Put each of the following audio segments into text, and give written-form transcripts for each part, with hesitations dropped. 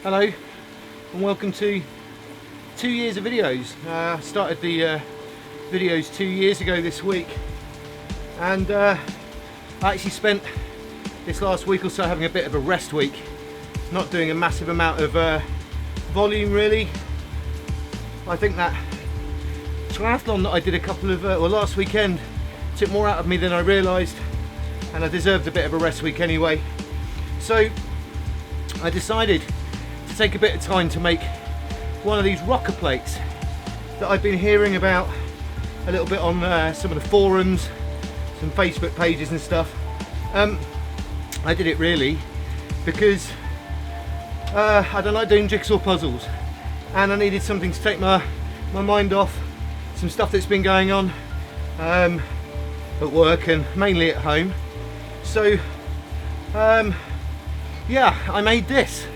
Hello and welcome to 2 years of videos. Started the videos 2 years ago this week, and I actually spent this last week or so having a bit of a rest week, not doing a massive amount of volume really. I think that triathlon that I did a couple of last weekend took more out of me than I realised, and I deserved a bit of a rest week anyway. So I decided to take a bit of time to make one of these rocker plates that I've been hearing about a little bit on some of the forums, some Facebook pages and stuff. I did it really because I don't like doing jigsaw puzzles, and I needed something to take my mind off some stuff that's been going on at work and mainly at home. So yeah, I made this.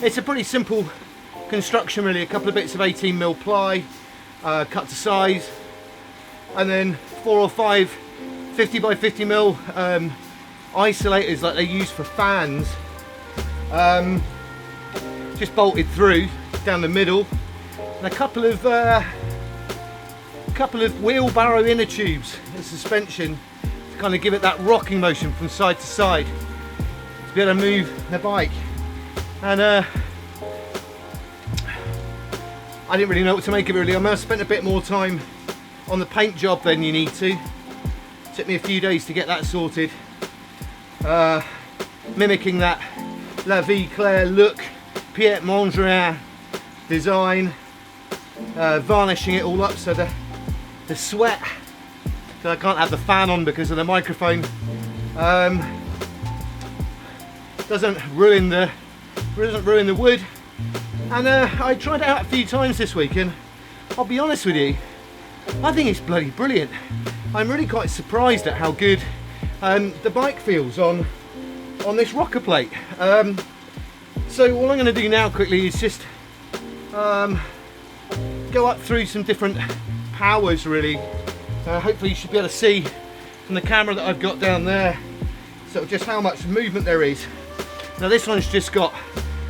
It's a pretty simple construction really, a couple of bits of 18mm ply, cut to size, and then 4 or 5 50x50mm isolators like they use for fans, just bolted through down the middle, and a couple of wheelbarrow inner tubes and suspension to kind of give it that rocking motion from side to side to be able to move the bike. And I didn't really know what to make of it really. I must have spent a bit more time on the paint job than you need to. It took me a few days to get that sorted. Mimicking that La Vie Claire look, Piet Mondrian design, varnishing it all up so the sweat, so I can't have the fan on because of the microphone, doesn't ruin the wood. And I tried it out a few times this week, and I'll be honest with you, I think it's bloody brilliant. I'm really quite surprised at how good the bike feels on this rocker plate. So all I'm going to do now quickly is just go up through some different powers really. Hopefully you should be able to see from the camera that I've got down there sort of just how much movement there is. Now this one's just got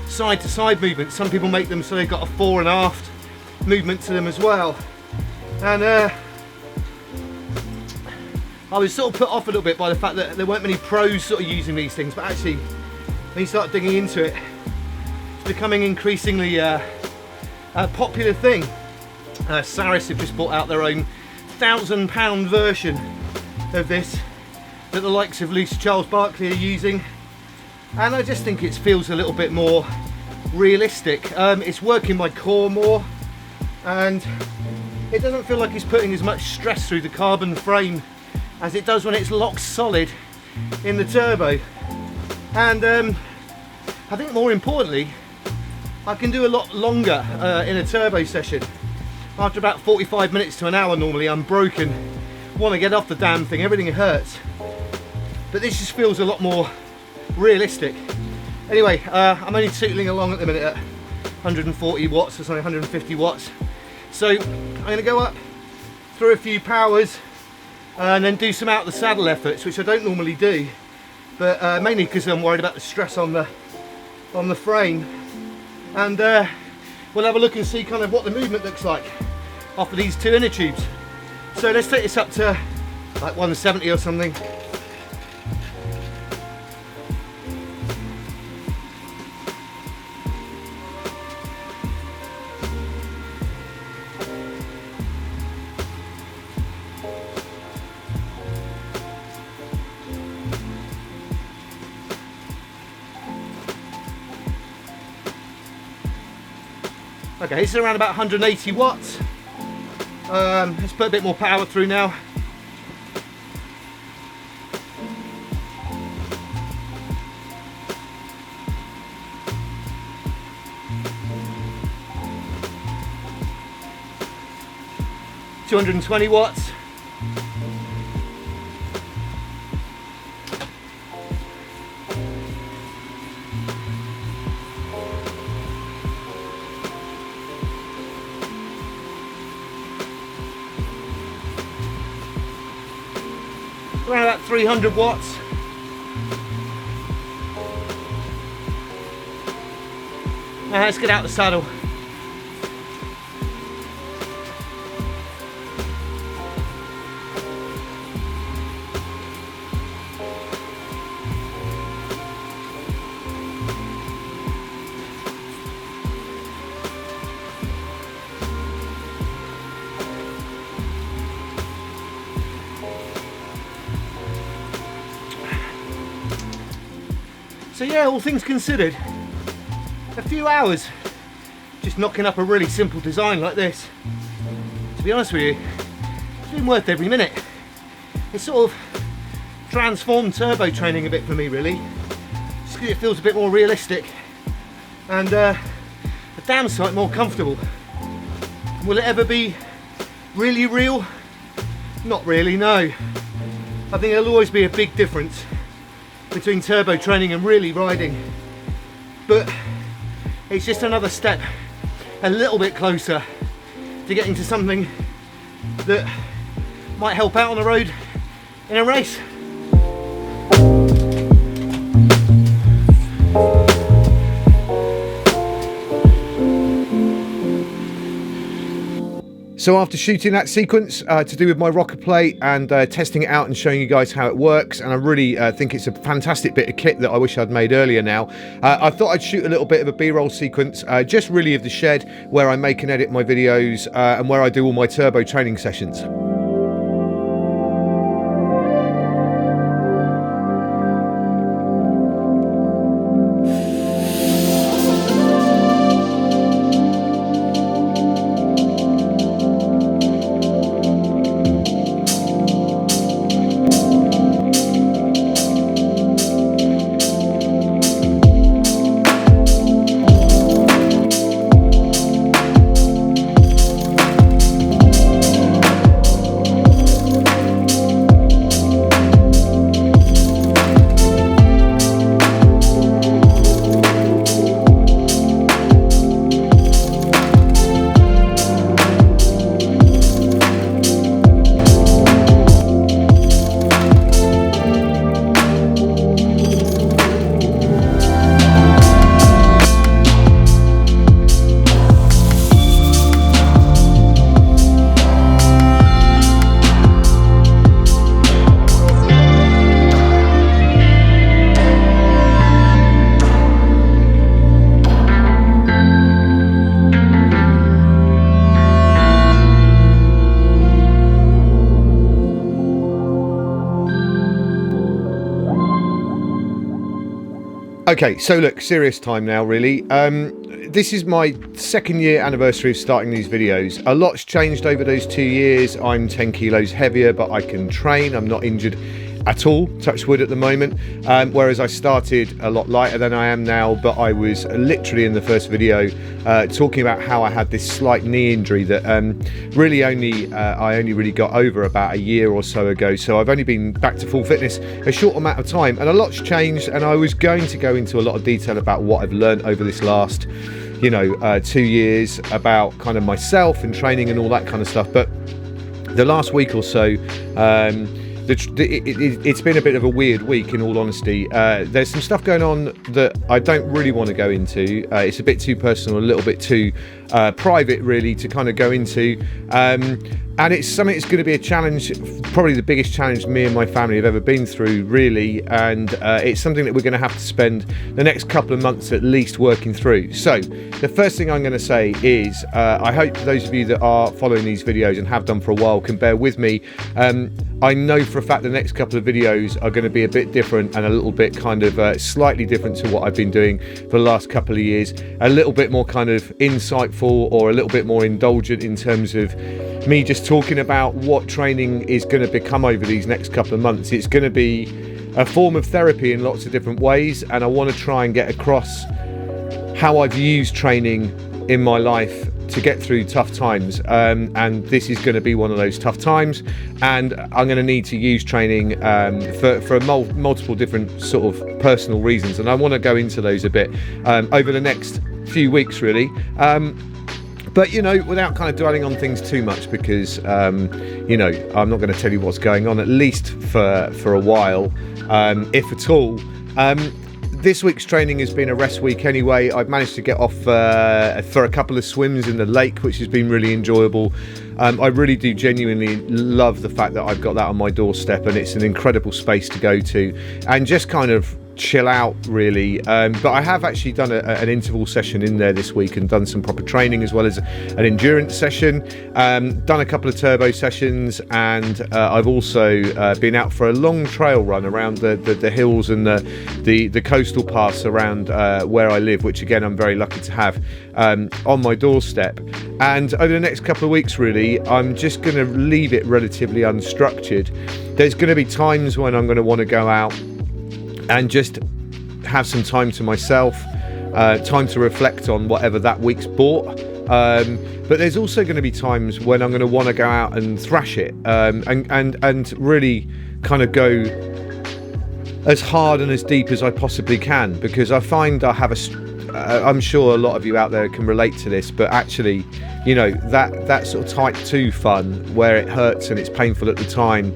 side to side movement. Some people make them so they've got a fore and aft movement to them as well. And I was sort of put off a little bit by the fact that there weren't many pros sort of using these things, but actually when you start digging into it, it's becoming increasingly a popular thing. Saris have just brought out their own £1,000 version of this that the likes of Lucy Charles Barkley are using, and I just think it feels a little bit more realistic. It's working my core more, and it doesn't feel like it's putting as much stress through the carbon frame as it does when it's locked solid in the turbo. And I think more importantly, I can do a lot longer in a turbo session. After about 45 minutes to an hour normally I'm broken, want to get off the damn thing, everything hurts. But this just feels a lot more realistic. Anyway, I'm only tootling along at the minute at 140 watts or something, 150 watts. So I'm going to go up through a few powers, and then do some out of the saddle efforts, which I don't normally do, but mainly because I'm worried about the stress on the frame. And we'll have a look and see kind of what the movement looks like off of these two inner tubes. So let's take this up to like 170 or something. Okay, this is around about 180 watts. Let's put a bit more power through now. $220 watts. Around about 300 watts. Now let's get out the saddle. So yeah, all things considered, a few hours just knocking up a really simple design like this. To be honest with you, it's been worth every minute. It's sort of transformed turbo training a bit for me, really. Just because it feels a bit more realistic and a damn sight more comfortable. Will it ever be really real? Not really, no. I think there'll always be a big difference between turbo training and really riding, but it's just another step a little bit closer to getting to something that might help out on the road in a race. So after shooting that sequence to do with my rocker plate and testing it out and showing you guys how it works, and I really think it's a fantastic bit of kit that I wish I'd made earlier now, I thought I'd shoot a little bit of a B-roll sequence just really of the shed where I make and edit my videos and where I do all my turbo training sessions. Okay, so look, serious time now really. This is my 2nd year anniversary of starting these videos. A lot's changed over those 2 years. I'm 10 kilos heavier, but I can train. I'm not injured at all, touch wood at the moment, whereas I started a lot lighter than I am now, but I was literally in the first video talking about how I had this slight knee injury that really I only really got over about a year or so ago. So I've only been back to full fitness a short amount of time, and a lot's changed, and I was going to go into a lot of detail about what I've learned over this last 2 years about kind of myself and training and all that kind of stuff, but the last week or so, it's been a bit of a weird week, in all honesty. There's some stuff going on that I don't really want to go into. It's a bit too personal, a little bit too private, really, to kind of go into. And it's something that's going to be a challenge, probably the biggest challenge me and my family have ever been through, really. And it's something that we're going to have to spend the next couple of months at least working through. So the first thing I'm going to say is I hope those of you that are following these videos and have done for a while can bear with me. I know for a fact the next couple of videos are going to be a bit different and a little bit kind of slightly different to what I've been doing for the last couple of years. A little bit more kind of insightful, or a little bit more indulgent in terms of me just talking about what training is going to become over these next couple of months. It's going to be a form of therapy in lots of different ways, and I want to try and get across how I've used training in my life to get through tough times, and this is going to be one of those tough times, and I'm going to need to use training for multiple different sort of personal reasons, and I want to go into those a bit over the next few weeks, really. But, you know, without kind of dwelling on things too much, because, you know, I'm not going to tell you what's going on, at least for a while, if at all. This week's training has been a rest week anyway. I've managed to get off for a couple of swims in the lake, which has been really enjoyable. I really do genuinely love the fact that I've got that on my doorstep, and it's an incredible space to go to and just kind of chill out, really. But I have actually done an interval session in there this week and done some proper training, as well as an endurance session, done a couple of turbo sessions, and I've also been out for a long trail run around the hills and the coastal paths around where I live, which again I'm very lucky to have on my doorstep. And over the next couple of weeks, really, I'm just going to leave it relatively unstructured. There's going to be times when I'm going to want to go out and just have some time to myself, time to reflect on whatever that week's brought. But there's also going to be times when I'm going to want to go out and thrash it, and really kind of go as hard and as deep as I possibly can, because I find I have I'm sure a lot of you out there can relate to this, but actually, you know, that sort of type 2 fun where it hurts and it's painful at the time,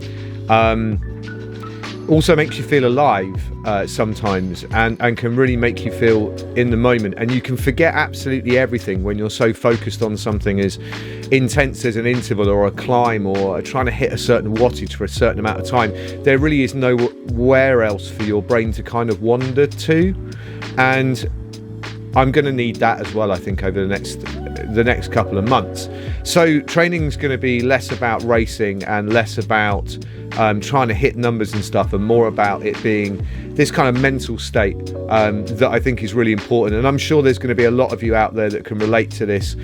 also makes you feel alive sometimes, and can really make you feel in the moment, and you can forget absolutely everything when you're so focused on something as intense as an interval or a climb or trying to hit a certain wattage for a certain amount of time. There really is nowhere else for your brain to kind of wander to, and I'm going to need that as well, I think, over the next couple of months. So training's going to be less about racing and less about trying to hit numbers and stuff, and more about it being this kind of mental state that I think is really important. And I'm sure there's going to be a lot of you out there that can relate to this.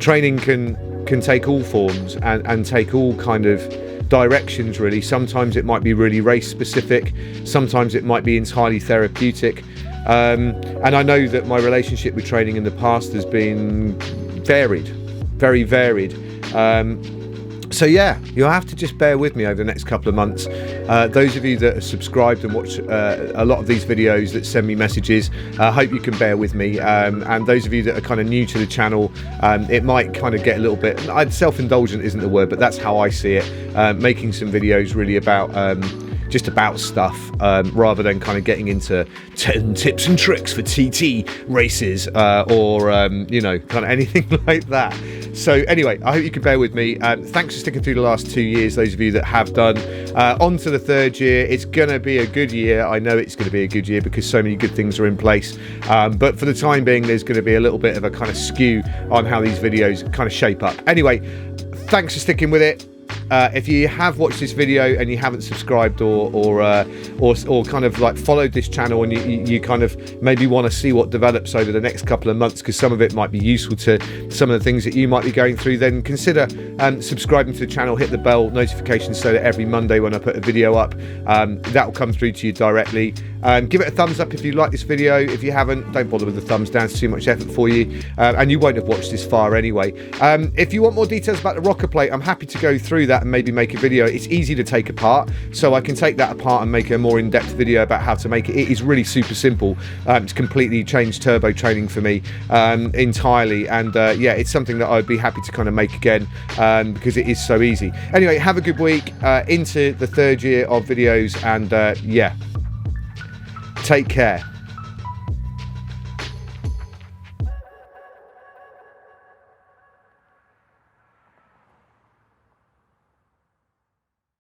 Training can take all forms and take all kind of directions, really. Sometimes it might be really race specific, sometimes it might be entirely therapeutic. And I know that my relationship with training in the past has been varied, very varied. So yeah, you'll have to just bear with me over the next couple of months. Those of you that are subscribed and watch a lot of these videos, that send me messages, I hope you can bear with me. And those of you that are kind of new to the channel, it might kind of get a little bit, self-indulgent isn't the word, but that's how I see it. Making some videos really about just about stuff, rather than kind of getting into 10 tips and tricks for TT races, or you know, kind of anything like that. So anyway, I hope you can bear with me. Thanks for sticking through the last 2 years, those of you that have done. On to the third year. It's gonna be a good year. I know it's gonna be a good year because so many good things are in place, but for the time being, there's gonna be a little bit of a kind of skew on how these videos kind of shape up. Anyway, thanks for sticking with it. If you have watched this video and you haven't subscribed or kind of like followed this channel, and you kind of maybe want to see what develops over the next couple of months, because some of it might be useful to some of the things that you might be going through, then consider subscribing to the channel. Hit the bell notification so that every Monday when I put a video up, that will come through to you directly. Give it a thumbs up if you like this video. If you haven't, don't bother with the thumbs down, it's too much effort for you, and you won't have watched this far anyway. If you want more details about the rocker plate, I'm happy to go through that that and maybe make a video. It's easy to take apart, so I can take that apart and make a more in-depth video about how to make it. It is really super simple. It's completely changed turbo training for me entirely, and yeah, it's something that I'd be happy to kind of make again because it is so easy. Anyway, have a good week into the 3rd year of videos, and yeah, take care.